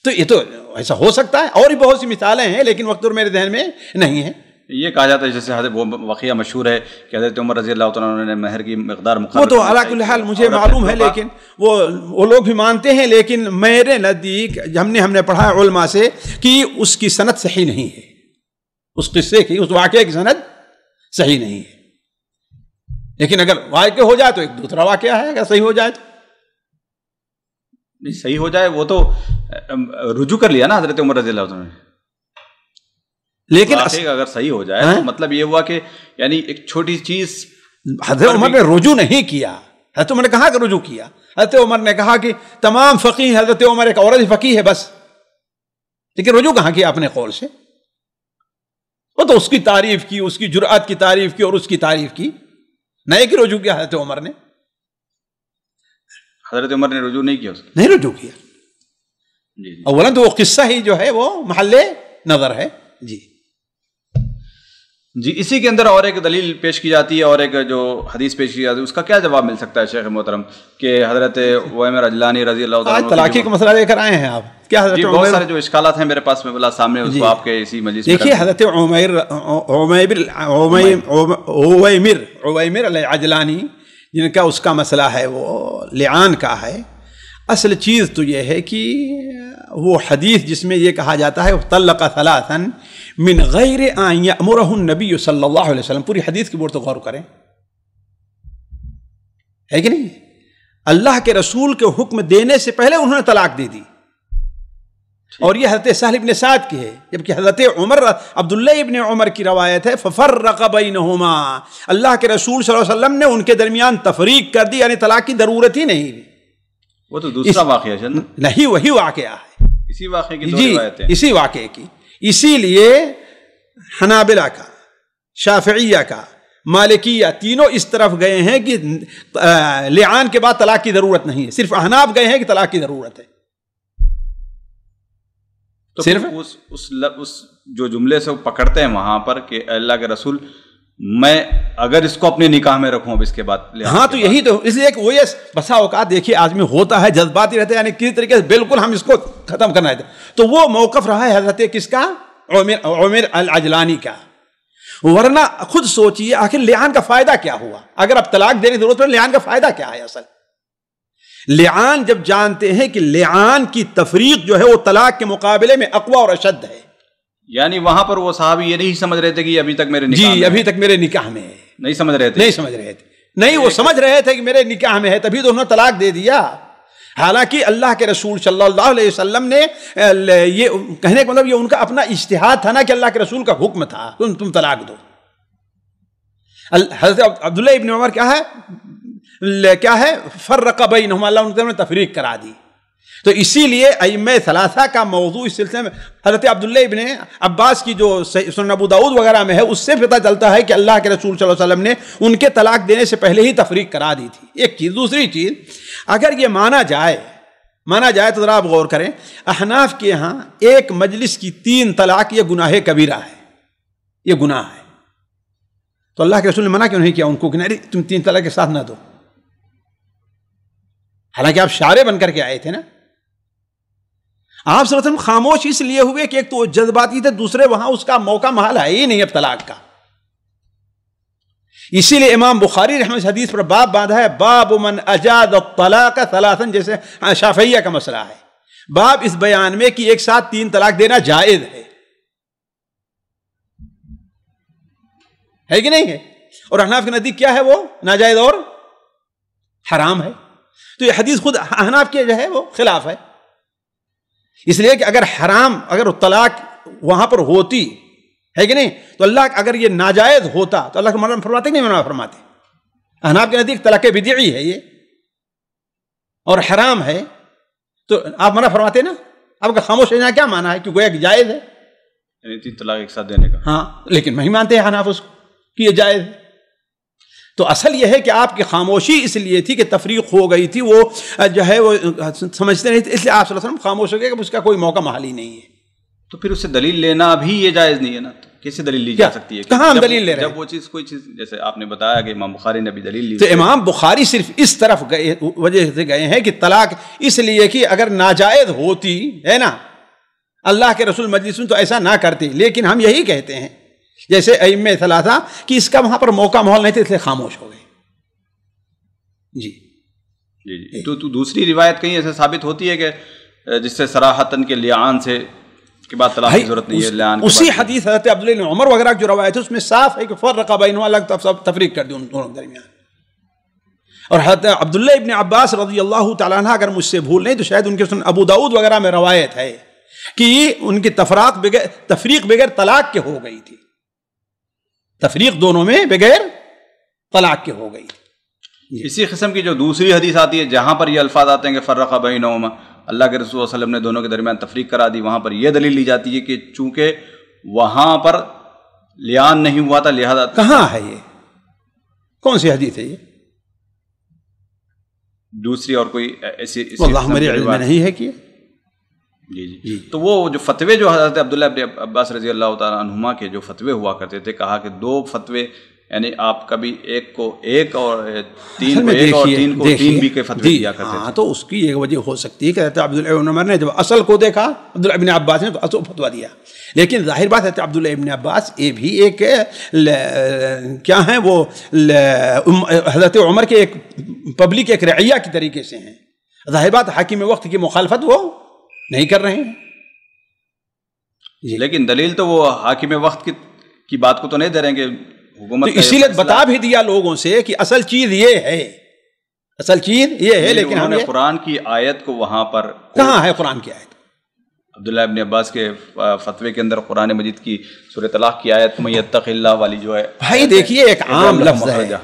تو یہ تو ایسا ہو سکتا ہے، اور بھی بہت سی مثالیں ہیں، لیکن وقت میرے ذہن میں نہیں ہے۔ یہ کہا جاتا ہے جیسے وہ واقعہ مشہور ہے کہ حضرت عمر رضی اللہ تعالیٰ نے مہر کی مقدار مقرر، وہ تو علی کل حال مجھے معلوم ہے، لیکن وہ لوگ بھی مانتے ہیں، لیکن میرے نزدیک ہم نے پڑھا ہے علماء سے کہ اس کی سند صحیح نہیں ہے، اس قصے کی، اس واقعے کی سند صحیح نہیں ہے، لیکن اگر واقع ہو جائے تو ایک دوسرا واقعہ ہے، اگر صحیح ہو جائے تو نہیں، صحیح ہو جائے وہ تو رجوع کر لیا نا حضرت عمر رضی اللہ عنہ نے، لیکن اگر صحیح ہو جائے تو مطلب یہ ہوا کہ یعنی ایک چھوٹی چیز حضرت عمر نے رجوع نہیں کیا، حضرت عمر نے کہا کہ رجوع کیا، حضرت عمر نے کہا کہ تمام فقیہ، حضرت عمر ایک عورت ہی فقیہ ہے بس، لیکن رجوع کہاں کیا اپنے قول سے؟ وہ تو اس کی تعریف کی، اس کی جرأت کی تعریف کی، اور اس کی تعریف کی، نہیں کہ رجوع کیا حضرت عمر نے، حضرت عمر نے رجوع نہیں کیا، نہیں رجوع کیا۔ اولا تو وہ قصہ ہی جو ہے وہ محل نظر ہے۔ جی اسی کے اندر اور ایک دلیل پیش کی جاتی ہے، اور ایک جو حدیث پیش کی جاتی ہے، اس کا کیا جواب مل سکتا ہے شیخ محترم کہ حضرت عمیر عجلانی رضی اللہ تعالیٰ عنہ طلاقی کا مسئلہ لے کر آئے ہیں آپ؟ کیا حضرت بہت سارے جو اشکالات ہیں میرے پاس میں بلا سامنے، اس کو آپ کے اسی مجلس میں دیکھیے، حضرت عویمر العجلانی جن کا اس کا مسئلہ ہے وہ لعان کا ہے، اصل چیز تو یہ ہے کہ وہ حدیث جس میں یہ کہا جاتا ہے طلق ثلاثا من غیر ان یأمرہ النبی صلی اللہ علیہ وسلم، پوری حدیث کی بورڈ تو غور کریں، ہے کہ نہیں؟ اللہ کے رسول کے حکم دینے سے پہلے انہوں نے طلاق دے دی، اور یہ حضرت سہل ابن سعد کی ہے، جبکہ حضرت عمر عبداللہ ابن عمر کی روایت ہے ففرق بینہما، اللہ کے رسول صلی اللہ علیہ وسلم نے ان کے درمیان تفریق کر دی، یعنی طلاق کی ضرورت ہی نہیں۔ وہ تو دوسرا واقعہ ہے نہیں، وہی واقعہ ہے، اسی واقعے کی دو روایتیں، اسی واقعے کی، اسی لیے حنابلہ کا، شافعیہ کا، مالکیہ تینوں اس طرف گئے ہیں کہ لعان کے بعد طلاق کی ضرورت نہیں ہے، صرف احناف گئے ہیں کہ طلاق کی ضرورت ہے۔ تو صرف اس جو جملے سے وہ پکڑتے ہیں وہاں پر کہ اللہ کے رسول میں اگر اس کو اپنے نکاح میں رکھوں اب اس کے بعد، ہاں تو یہی تو اس لیے کہ وہ یہ بسا اوقات دیکھیے آدمی ہوتا ہے جذباتی رہتا ہے، یعنی کسی طریقے سے بالکل ہم اس کو ختم کرنا ہے، تو وہ موقف رہا ہے حضرت کس کا، عمر العجلانی کا۔ ورنہ خود سوچئے آخر لعان کا فائدہ کیا ہوا؟ اگر اب طلاق دینے کی ضرورت پڑے لعان کا فائدہ کیا ہے؟ اصل لعان جب جانتے ہیں کہ لعان کی تفریق جو ہے وہ طلاق کے مقابلے میں اقوی اور اشد ہے، یعنی وہاں پر وہ صحابی یہ نہیں سمجھ رہے تھے کہ ابھی تک میرے نکاح میں ابھی تک میرے نکاح میں ہے، نہیں سمجھ رہے تھے، نہیں وہ سمجھ رہے تھے کہ میرے نکاح میں ہے، تبھی تو انہوں نے طلاق دے دیا۔ حالانکہ اللہ کے رسول صلی اللہ علیہ وسلم نے یہ کہنے کا مطلب یہ ان کا اپنا اجتہاد تھا نا کہ اللہ کے رسول کا حکم تھا تم طلاق دو۔ حضرت عبداللہ ابن عمر کیا ہے فرق بینہما، اللہ نے تفریق کرا دی۔ تو اسی لیے ائمہ ثلاثہ کا موضوع اس سلسلے میں حضرت عبداللہ ابن عباس کی جو سنن ابو داؤد وغیرہ میں ہے اس سے پتہ چلتا ہے کہ اللہ کے رسول صلی اللہ علیہ وسلم نے ان کے طلاق دینے سے پہلے ہی تفریق کرا دی تھی، ایک چیز۔ دوسری چیز، اگر یہ مانا جائے تو ذرا آپ غور کریں، احناف کے ہاں ایک مجلس کی 3 طلاق یہ گناہ کبیرہ ہے، یہ گناہ ہے، تو اللہ کے رسول نے منع کیوں نہیں کیا ان کو کہ نہیں تم 3 طلاق کے ساتھ نہ دو؟ حالانکہ آپ شارع بن کر کے آئے تھے نا۔ آپ صلی اللہ علیہ وسلم خاموش اس لیے ہوئے کہ ایک تو جذباتی تھے، دوسرے وہاں اس کا موقع محل ہے ہی نہیں اب طلاق کا۔ اسی لیے امام بخاری رحمہ اللہ حدیث پر باب باندھا ہے، باب من اجاز الطلاق ثلاثا، جیسے شافعیہ کا مسئلہ ہے، باب اس بیان میں کہ ایک ساتھ 3 طلاق دینا جائز ہے کہ نہیں ہے؟ اور احناف کے نزدیک کیا ہے؟ وہ ناجائز اور حرام ہے۔ تو یہ حدیث خود احناف کے جو ہے وہ خلاف ہے، اس لیے کہ اگر طلاق وہاں پر ہوتی ہے کہ نہیں تو اللہ اگر یہ ناجائز ہوتا تو اللہ کو منع فرماتے کہ نہیں منع فرماتے؟ احناف کے نزدیک طلاق بدعی ہے یہ اور حرام ہے، تو آپ منع فرماتے نا؟ آپ کا خاموش رہنا کیا مانا ہے کہ گویا کہ جائز ہے، یعنی 3 طلاق ایک ساتھ دینے کا؟ ہاں، لیکن نہیں مانتے ہیں احناف اس کو کہ یہ جائز ہے۔ تو اصل یہ ہے کہ آپ کی خاموشی اس لیے تھی کہ تفریق ہو گئی تھی، وہ جو ہے وہ سمجھتے نہیں تھے، اس لیے آپ صلی اللہ علیہ وسلم خاموش ہو گئے کہ اس کا کوئی موقع محل ہی نہیں ہے۔ تو پھر اس سے دلیل لینا بھی یہ جائز نہیں ہے نا؟ کیسے دلیل لی جا سکتی ہے؟ کہاں ہم دلیل لے رہے ہیں؟ جب وہ چیز کوئی چیز جیسے آپ نے بتایا کہ امام بخاری نے بھی دلیل لی، تو امام بخاری صرف اس طرف وجہ سے گئے ہیں کہ طلاق اس لیے کہ اگر ناجائز ہوتی ہے نا اللہ کے رسول مجلس میں تو ایسا نہ کرتے، لیکن ہم یہی کہتے ہیں جیسے ائمہ ثلاثہ کہ اس کا وہاں پر موقع محل نہیں تھا، اس لیے خاموش ہو گئے۔ جی تو دوسری روایت کہیں ایسے ثابت ہوتی ہے کہ جس سے صراحتاً کے لعان سے کے بعد طلاق کی ضرورت نہیں ہے؟ لعان اسی حدیث حضرت عبداللہ بن عمر وغیرہ جو روایت ہے اس میں صاف ہے کہ فرق بینہما، الگ تفریق کر دی ان دونوں کے درمیان۔ اور حضرت عبداللہ ابن عباس رضی اللہ تعالیٰ عنہ اگر مجھ سے بھول نہیں تو شاید ان کے سنن ابو داؤد وغیرہ میں روایت ہے کہ ان کی تفریق بغیر طلاق کے ہو گئی تھی، تفریق دونوں میں بغیر طلاق کے ہو گئی تھی۔ اسی قسم کی جو دوسری حدیث آتی ہے جہاں پر یہ الفاظ آتے ہیں کہ فرق بینہما، اللہ کے رسول صلی اللہ علیہ وسلم نے دونوں کے درمیان تفریق کرا دی، وہاں پر یہ دلیل لی جاتی ہے کہ چونکہ وہاں پر لعان نہیں ہوا تھا لہذا۔ کہاں ہے یہ؟ کون سی حدیث ہے یہ؟ دوسری اور کوئی ایسی واللہ میرے علم میں نہیں ہے کہ جی تو وہ جو فتوے جو حضرت عبداللہ ابن عباس رضی اللہ تعالیٰ عنہما کے جو فتوے ہوا کرتے تھے، کہا کہ 2 فتوے یعنی آپ کبھی ایک کو ایک اور 3 کو ایک اور 3 کو 3 بھی کے فتوے دیا کرتے تھے۔ ہاں تو اس کی ایک وجہ ہو سکتی ہے کہ حضرت عبداللہ ابن عمر نے جب اصل کو دیکھا عبداللہ ابن عباس نے تو اصل فتویٰ دیا، لیکن ظاہر بات حضرت عبداللہ ابن عباس یہ بھی ایک کیا ہیں وہ حضرت عمر کے ایک پبلک ایک رعیہ کی طریقے سے ہیں، ظاہر بات حاکم وقت کی مخالفت وہ نہیں کر رہے ہیں۔ لیکن دلیل تو وہ حاکم وقت کی بات کو تو نہیں دے رہے ہیں کہ حکومت، تو اسی لیے بتا بھی دیا لوگوں سے کہ اصل چیز یہ ہے، اصل چیز یہ ہے، لیکن ہم نے قرآن کی آیت کو وہاں پر کہاں ہے قرآن کی آیت؟ عبداللہ ابن عباس کے فتوے کے اندر قرآن مجید کی سورہ طلاق کی آیت من یتق اللہ والی جو ہے، بھائی دیکھیے ایک عام لفظ ہے،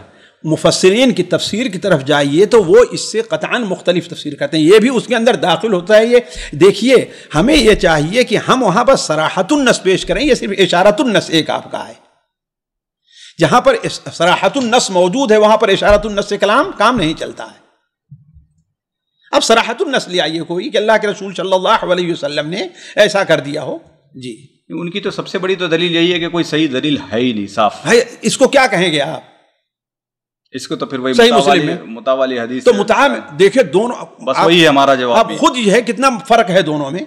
مفسرین کی تفسیر کی طرف جائیے تو وہ اس سے قطعاً مختلف تفسیر کرتے ہیں، یہ بھی اس کے اندر داخل ہوتا ہے۔ یہ دیکھیے ہمیں یہ چاہیے کہ ہم وہاں پر صراحت النص پیش کریں، یہ صرف اشارت النص ایک آپ کا ہے، جہاں پر صراحت النص موجود ہے وہاں پر اشارت النص سے کام نہیں چلتا ہے۔ اب صراحت النص لے آئیے کوئی کہ اللہ کے رسول صلی اللہ علیہ وسلم نے ایسا کر دیا ہو. جی ان کی تو سب سے بڑی تو دلیل یہی ہے کہ کوئی صحیح دلیل ہے ہی نہیں صاف ہے. اس کو کیا کہیں گے آپ؟ اس کو تو پھر وہی صحیح مسلم میں متوالی حدیث تو دیکھیں دونوں بس وہی ہے ہمارا جواب. اب خود یہ ہے کتنا فرق ہے دونوں میں.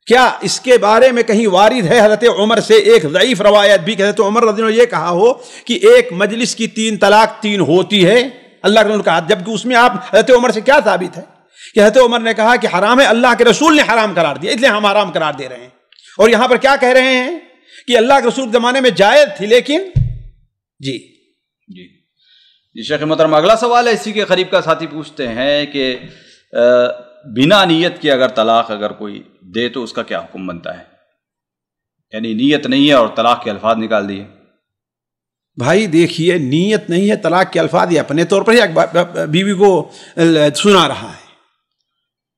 کیا اس کے بارے میں کہیں وارد ہے حضرت عمر سے ایک ضعیف روایت بھی کہ حضرت عمر رضی اللہ عنہ یہ کہا ہو کہ ایک مجلس کی 3 طلاق 3 ہوتی ہے اللہ کے رسول کا، جبکہ اس میں آپ حضرت عمر سے کیا ثابت ہے کہ حضرت عمر نے کہا کہ حرام ہے، اللہ کے رسول نے حرام قرار دیا اس لیے ہم حرام قرار دے رہے ہیں. اور یہاں پر کیا کہہ رہے ہیں کہ اللہ کے رسول کے زمانے میں جائز تھی لیکن جی شیخ محترم اگلا سوال ہے اسی کے قریب کا ساتھی پوچھتے ہیں کہ بنا نیت کے اگر طلاق اگر کوئی دے تو اس کا کیا حکم بنتا ہے؟ یعنی نیت نہیں ہے اور طلاق کے الفاظ نکال دیے. بھائی دیکھیے نیت نہیں ہے، طلاق کے الفاظ یہ اپنے طور پر بیوی کو سنا رہا ہے،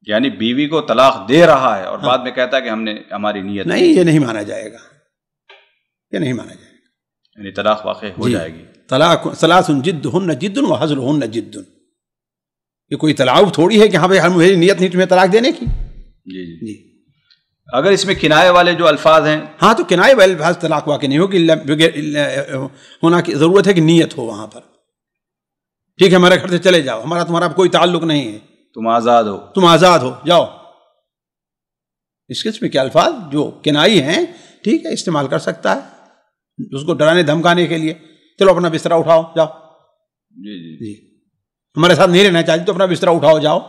یعنی بیوی کو طلاق دے رہا ہے اور بعد میں کہتا ہے کہ ہم نے ہماری نیت نہیں، یہ نہیں مانا جائے گا، یہ نہیں مانا جائے گا. یعنی طلاق واقع ہو جائے گی. طلاق ثلاث جدہن جد وہزلہن جد. یہ کوئی تلاؤ تھوڑی ہے کہ ہاں بھائی میری نیت نہیں تمہیں طلاق دینے کی. جی جی جی. اگر اس میں کنائے والے جو الفاظ ہیں، ہاں تو کنائے والے الفاظ طلاق واقع نہیں ہوگی، ہونا کی ضرورت ہے کہ نیت ہو وہاں پر. ٹھیک ہے ہمارے گھر سے چلے جاؤ، ہمارا تمہارا کوئی تعلق نہیں ہے، تم آزاد ہو، تم آزاد ہو جاؤ. اس قسم کے الفاظ جو کنائی ہیں ٹھیک ہے استعمال کر سکتا ہے اس کو ڈرانے دھمکانے کے لیے. چلو اپنا بستر اٹھاؤ جاؤ. جی جی جی ہمارے ساتھ نہیں رہنا چاہتے تو اپنا بستر اٹھاؤ جاؤ.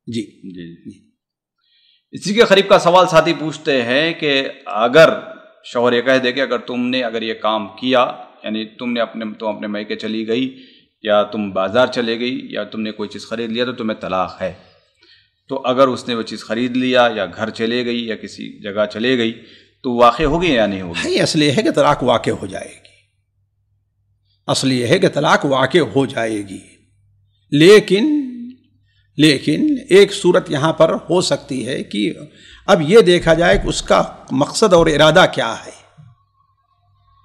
جی جی. اسی کے قریب کا سوال ساتھی پوچھتے ہیں کہ اگر شوہر یہ کہہ دے کہ اگر تم نے اگر یہ کام کیا، یعنی تم اپنے میکے چلی گئی یا تم بازار چلے گئی یا تم نے کوئی چیز خرید لیا تو تمہیں طلاق ہے، تو اگر اس نے وہ چیز خرید لیا یا گھر چلے گئی یا کسی جگہ چلے گئی تو واقع ہوگی یا نہیں ہوگی؟ اصل یہ ہے کہ طلاق واقع ہو جائے گی، اصل یہ ہے کہ طلاق واقع ہو جائے گی. لیکن ایک صورت یہاں پر ہو سکتی ہے کہ اب یہ دیکھا جائے کہ اس کا مقصد اور ارادہ کیا ہے.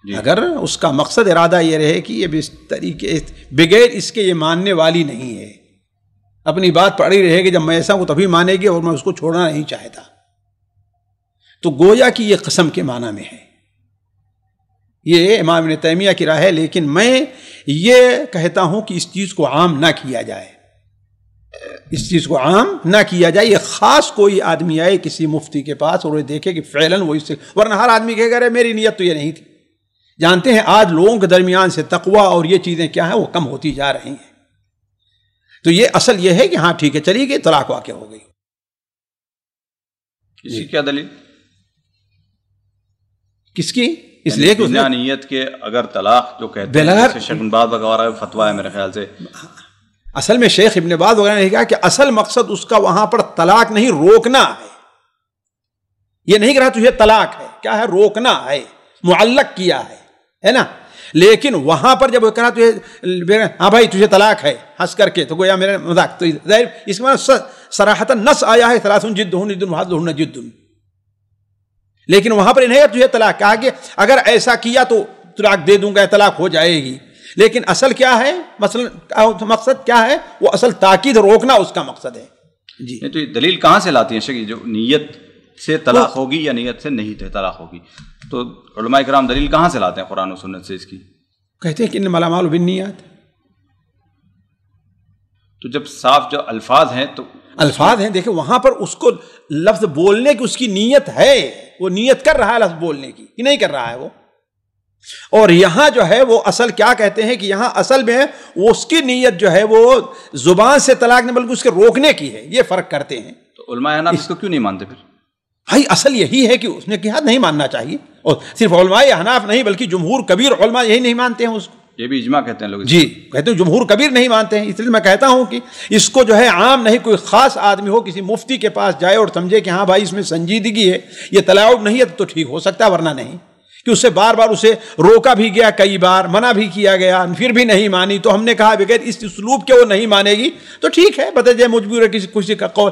اگر اس کا مقصد ارادہ یہ رہے کہ یہ اس طریقے بغیر اس کے یہ ماننے والی نہیں ہے، اپنی بات پڑی رہے گی جب میں ایسا ہوں تبھی مانے گی اور میں اس کو چھوڑنا نہیں چاہتا، تو گویا کہ یہ قسم کے معنی میں ہے. یہ امام ابن تیمیہ کی رائے ہے، لیکن میں یہ کہتا ہوں کہ اس چیز کو عام نہ کیا جائے، اس چیز کو عام نہ کیا جائے. یہ خاص کوئی آدمی آئے کسی مفتی کے پاس اور وہ دیکھے کہ فعلاً وہ اس سے، ورنہ ہر آدمی کہے گا میری نیت تو یہ نہیں تھی. جانتے ہیں آج لوگوں کے درمیان سے تقویٰ اور یہ چیزیں کیا ہیں وہ کم ہوتی جا رہی ہیں. تو یہ اصل یہ ہے کہ ہاں ٹھیک ہے چلی گئی طلاق واقع ہو گئی. اس کی کیا دلیل؟ کس کی؟ اس لیے کہ بنا نیت کے اگر طلاق جو کہتے ہیں شیخ ابن باز وغیرہ فتویٰ ہے میرے خیال سے، اصل میں شیخ ابن باز وغیرہ نے کہا کہ اصل مقصد اس کا وہاں پر طلاق نہیں روکنا ہے. یہ نہیں کہا تجھے طلاق ہے، کیا ہے روکنا ہے، معلق کیا ہے نا. لیکن وہاں پر جب وہ کہا تجھے ہاں بھائی تجھے طلاق ہے ہنس کر کے، تو گویا میرا مذاق، تو ظاہر اس میں صراحتاً نص آیا ہے ثلاث جدہن جد وہزلہن جد. لیکن وہاں پر انہیں تجھے طلاق کہا کہ اگر ایسا کیا تو طلاق دے دوں گا، طلاق ہو جائے گی. لیکن اصل کیا ہے، مقصد کیا ہے، وہ اصل تاکید روکنا اس کا مقصد ہے. جی تو یہ دلیل کہاں سے لاتی ہیں شیخ، جو نیت سے طلاق ہوگی یا نیت سے نہیں طلاق ہوگی؟ تو علماء کرام دلیل کہاں سے لاتے ہیں قرآن و سنت سے اس کی؟ کہتے ہیں کہ انما الاعمال بالنیات. تو جب صاف جو الفاظ ہیں تو الفاظ ہیں، دیکھیں وہاں پر اس کو لفظ بولنے کی اس کی نیت ہے، وہ نیت کر رہا ہے لفظ بولنے کی کہ نہیں کر رہا ہے وہ. اور یہاں جو ہے وہ اصل کیا کہتے ہیں کہ یہاں اصل میں وہ اس کی نیت جو ہے وہ زبان سے طلاق نہیں بلکہ اس کے روکنے کی ہے. یہ فرق کرتے ہیں. تو علماء حناف اس کو کیوں نہیں مانتے پھر؟ بھائی اصل یہی ہے کہ اس نے کہا نہیں ماننا چاہیے، اور صرف علماء حناف نہیں بلکہ جمہور کبیر علماء یہی نہیں مانتے ہیں اس کو. یہ بھی اجماع کہتے ہیں لوگ. جی کہتے ہیں جمہور کبیر نہیں مانتے ہیں. اس لیے میں کہتا ہوں کہ اس کو جو ہے عام نہیں، کوئی خاص آدمی ہو کسی مفتی کے پاس جائے اور سمجھے کہ ہاں بھائی اس میں سنجیدگی ہے، یہ تلاعب نہیں ہے تو ٹھیک ہو سکتا ہے، ورنہ نہیں. کہ اس سے بار بار اسے روکا بھی گیا، کئی بار منع بھی کیا گیا، پھر بھی نہیں مانی، تو ہم نے کہا بغیر اس اسلوب کے وہ نہیں مانے گی تو ٹھیک ہے، بتائیے مجبور ہے کسی کا قول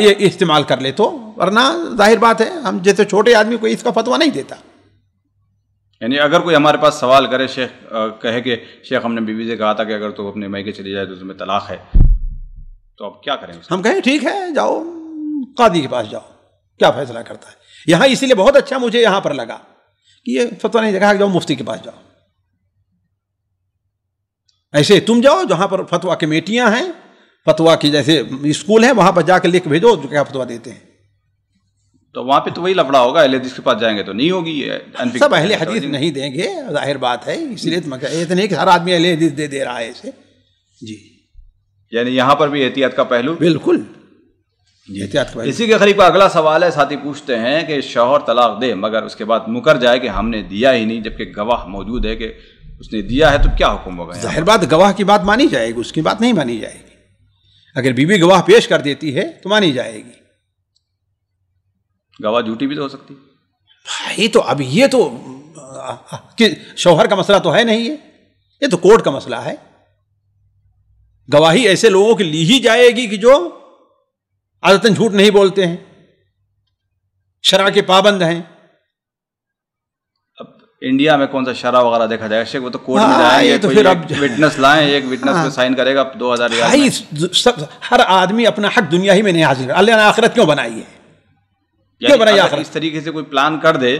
یہ استعمال کر لے تو، ورنہ ظاہر بات ہے ہم جیسے چھوٹے آدمی کو اس کا فتویٰ نہیں دیتا. یعنی اگر کوئی ہمارے پاس سوال کرے، شیخ کہے کہ شیخ ہم نے بیوی سے کہا تھا کہ اگر تو اپنے میکے چلی جائے تو تمہیں طلاق ہے، تو اب کیا کریں؟ ہم کہیں ٹھیک ہے جاؤ قاضی کے پاس جاؤ، کیا فیصلہ کرتا ہے. یہاں اسی لیے بہت اچھا مجھے یہاں پر لگا کہ یہ فتویٰ نہیں دیکھا کہ جاؤ مفتی کے پاس جاؤ. ایسے تم جاؤ جہاں پر فتویٰ کمیٹیاں ہیں، فتویٰ کی جیسے اسکول ہیں، وہاں پر جا کے لکھ بھیجو جو کیا فتویٰ دیتے ہیں. تو وہاں پہ تو وہی لفڑا ہوگا، اہل حدیث کے پاس جائیں گے تو نہیں ہوگی. سب اہل حدیث نہیں دیں گے، ظاہر بات ہے. اس لیے تو نہیں کہ ہر آدمی اہل حدیث دے رہا ہے اسے. جی یعنی یہاں پر بھی احتیاط کا پہلو. بالکل احتیاط کا پہلو. اسی کے قریب کا اگلا سوال ہے، ساتھی پوچھتے ہیں کہ شوہر طلاق دے مگر اس کے بعد مکر جائے کہ ہم نے دیا ہی نہیں، جبکہ گواہ موجود ہے کہ اس نے دیا ہے، تو کیا حکم ہوگا؟ ظاہر بات گواہ کی بات مانی جائے گی، اس کی بات نہیں مانی جائے گی. اگر بیوی گواہ پیش کر دیتی ہے تو مانی جائے گی. گواہ جھوٹی بھی تو ہو سکتی بھائی. تو اب یہ تو شوہر کا مسئلہ تو ہے نہیں ہے، یہ تو کورٹ کا مسئلہ ہے. گواہی ایسے لوگوں کی لی ہی جائے گی کہ جو عادتاً جھوٹ نہیں بولتے ہیں، شرع کے پابند ہیں. اب انڈیا میں کون سا شرع وغیرہ دیکھا جائے گا؟ وہ تو کورٹ میں جائیں گے، تو پھر اب وٹنس لائیں، ایک وٹنس پہ سائن کرے گا 2000. ہر آدمی اپنا حق دنیا ہی میں نہیں حاصل کرتا. اللہ نے آخرت کیوں بنائی ہے؟ یعنی اگر اس طریقے سے کوئی پلان کر دے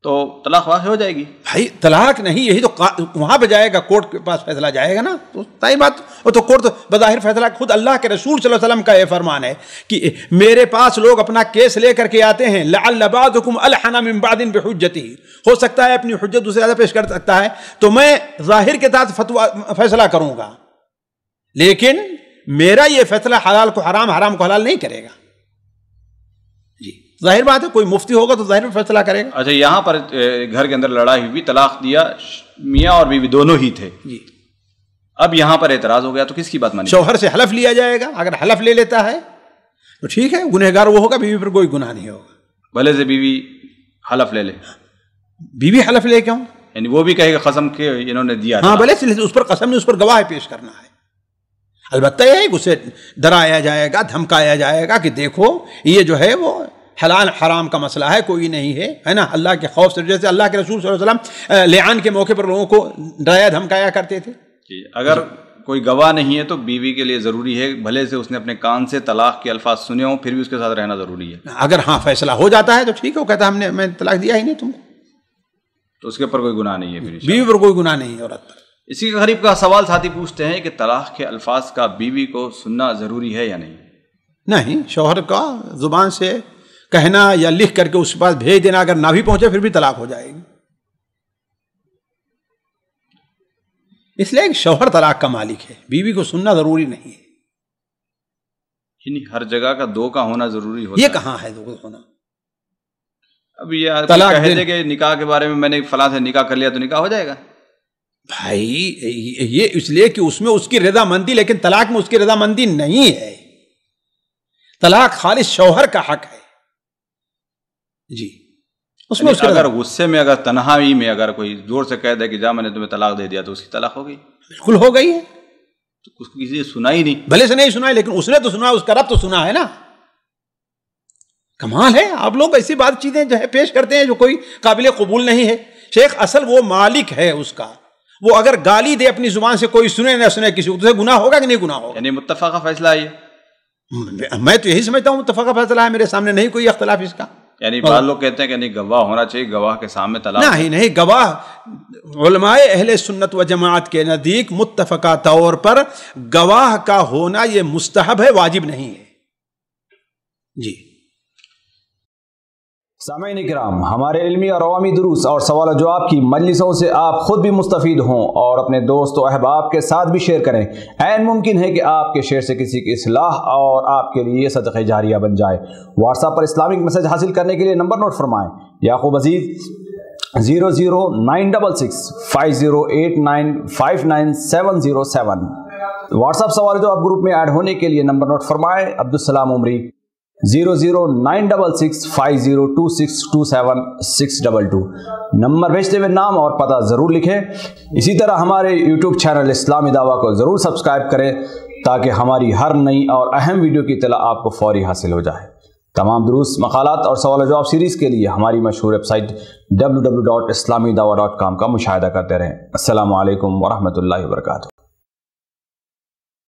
تو طلاق واقع ہو جائے گی. بھائی طلاق نہیں، یہی تو وہاں پہ جائے گا، کورٹ کے پاس فیصلہ جائے گا نا. تو صحیح بات. وہ تو کورٹ تو بظاہر فیصلہ، خود اللہ کے رسول صلی اللہ علیہ وسلم کا یہ فرمان ہے کہ میرے پاس لوگ اپنا کیس لے کر کے آتے ہیں، لعل بعضکم الحن من بعض بحجتہ، ہو سکتا ہے اپنی حجت دوسرے زیادہ پیش کر سکتا ہے، تو میں ظاہر کے ساتھ فیصلہ کروں گا، لیکن میرا یہ فیصلہ حلال کو حرام، حرام کو حلال نہیں کرے گا. ظاہر بات ہے کوئی مفتی ہوگا تو ظاہر فیصلہ کرے گا. اچھا یہاں پر گھر کے اندر لڑائی ہوئی، طلاق دیا، میاں اور بیوی دونوں ہی تھے. جی. اب یہاں پر اعتراض ہو گیا تو کس کی بات مانی؟ شوہر سے حلف لیا جائے گا. اگر حلف لے لیتا ہے تو ٹھیک ہے، گنہگار وہ ہوگا، بیوی پر کوئی گناہ نہیں ہوگا. بھلے سے بیوی حلف لے لے. بیوی حلف لے کیوں؟ یعنی وہ بھی کہے گا قسم کے انہوں نے دیا. ہاں بھلے سے اس پر قسم نہیں، اس پر گواہ پیش کرنا ہے. البتہ یہ ہے کہ اسے ڈرایا جائے گا، دھمکایا جائے گا کہ دیکھو یہ جو ہے وہ حلال حرام کا مسئلہ ہے، کوئی نہیں ہے نا. اللہ کے خوف سے، جیسے اللہ کے رسول صلی اللہ علیہ وسلم لعان کے موقع پر لوگوں کو ڈرایا دھمکایا کرتے تھے. اگر کوئی گواہ نہیں ہے تو بیوی کے لیے ضروری ہے، بھلے سے اس نے اپنے کان سے طلاق کے الفاظ سنے ہوں، پھر بھی اس کے ساتھ رہنا ضروری ہے. اگر ہاں فیصلہ ہو جاتا ہے تو ٹھیک ہے، وہ کہتا ہے میں طلاق دیا ہی نہیں تم کو، تو اس کے اوپر کوئی گناہ نہیں ہے. پھر بیوی پر کوئی گناہ نہیں ہے عورت پر. اسی کے قریب کا سوال ساتھی پوچھتے ہیں کہ طلاق کے الفاظ کا بیوی کو سننا ضروری ہے یا نہیں؟ نہیں، شوہر کا زبان سے کہنا یا لکھ کر کے اس کے پاس بھیج دینا، اگر نہ بھی پہنچے پھر بھی طلاق ہو جائے گی. اس لیے شوہر طلاق کا مالک ہے، بیوی کو سننا ضروری نہیں ہے. یعنی ہر جگہ کا دو کا ہونا ضروری ہوتا ہے. یہ کہاں ہے دو کا ہونا؟ اب یہ طلاق کہہ دے کہ نکاح کے بارے میں میں نے فلاں سے نکاح کر لیا تو نکاح ہو جائے گا. بھائی یہ اس لیے کہ اس میں اس کی رضا مندی، لیکن طلاق میں اس کی رضا مندی نہیں ہے. طلاق خالص شوہر کا حق ہے. جی. اس میں اگر غصے میں، اگر تنہائی میں اگر کوئی زور سے کہہ دے کہ جا میں نے تمہیں طلاق دے دیا تو اس کی طلاق ہو گئی. بالکل ہو گئی ہے. تو اس کو کسی نے سنا ہی نہیں. بھلے سے نہیں سنا ہے، لیکن اس نے تو سنا، اس کا رب تو سنا ہے نا. کمال ہے. آپ لوگ ایسی بات چیزیں جو ہے پیش کرتے ہیں جو کوئی قابل قبول نہیں ہے. شیخ اصل وہ مالک ہے اس کا، وہ اگر گالی دے اپنی زبان سے، کوئی سنے نہ سنے کسی کو، تو گناہ ہوگا کہ نہیں گناہ ہوگا؟ یعنی متفقہ فیصلہ ہے یہ. میں تو یہی سمجھتا ہوں متفقہ فیصلہ ہے، میرے سامنے نہیں کوئی اختلاف اس کا. یعنی بعض لوگ کہتے ہیں کہ نہیں گواہ ہونا چاہیے، گواہ کے سامنے طلاق نہیں. گواہ علماء اہل سنت و جماعت کے نزدیک متفقہ طور پر گواہ کا ہونا یہ مستحب ہے، واجب نہیں ہے. جی. سامعین کرام، ہمارے علمی اور عوامی دروس اور سوال و جواب کی مجلسوں سے آپ خود بھی مستفید ہوں اور اپنے دوست و احباب کے ساتھ بھی شیئر کریں. عین ممکن ہے کہ آپ کے شیئر سے کسی کی اصلاح اور آپ کے لیے صدقہ جاریہ بن جائے. واٹس ایپ پر اسلامک میسج حاصل کرنے کے لیے نمبر نوٹ فرمائیں: یعقوب عزیز 00966 5089 59707. واٹس ایپ سوال جواب گروپ میں ایڈ ہونے کے لیے نمبر نوٹ فرمائیں: عبدالسلام عمری 00966 502627 622. نمبر بھیجتے ہوئے نام اور پتہ ضرور لکھیں. اسی طرح ہمارے یوٹیوب چینل اسلامی دعویٰ کو ضرور سبسکرائب کریں تاکہ ہماری ہر نئی اور اہم ویڈیو کی اطلاع آپ کو فوری حاصل ہو جائے. تمام دروس، مقالات اور سوال و جواب سیریز کے لیے ہماری مشہور ویب سائٹ www.islamidawah.com کا مشاہدہ کرتے رہیں. السلام علیکم ورحمۃ اللہ وبرکاتہ.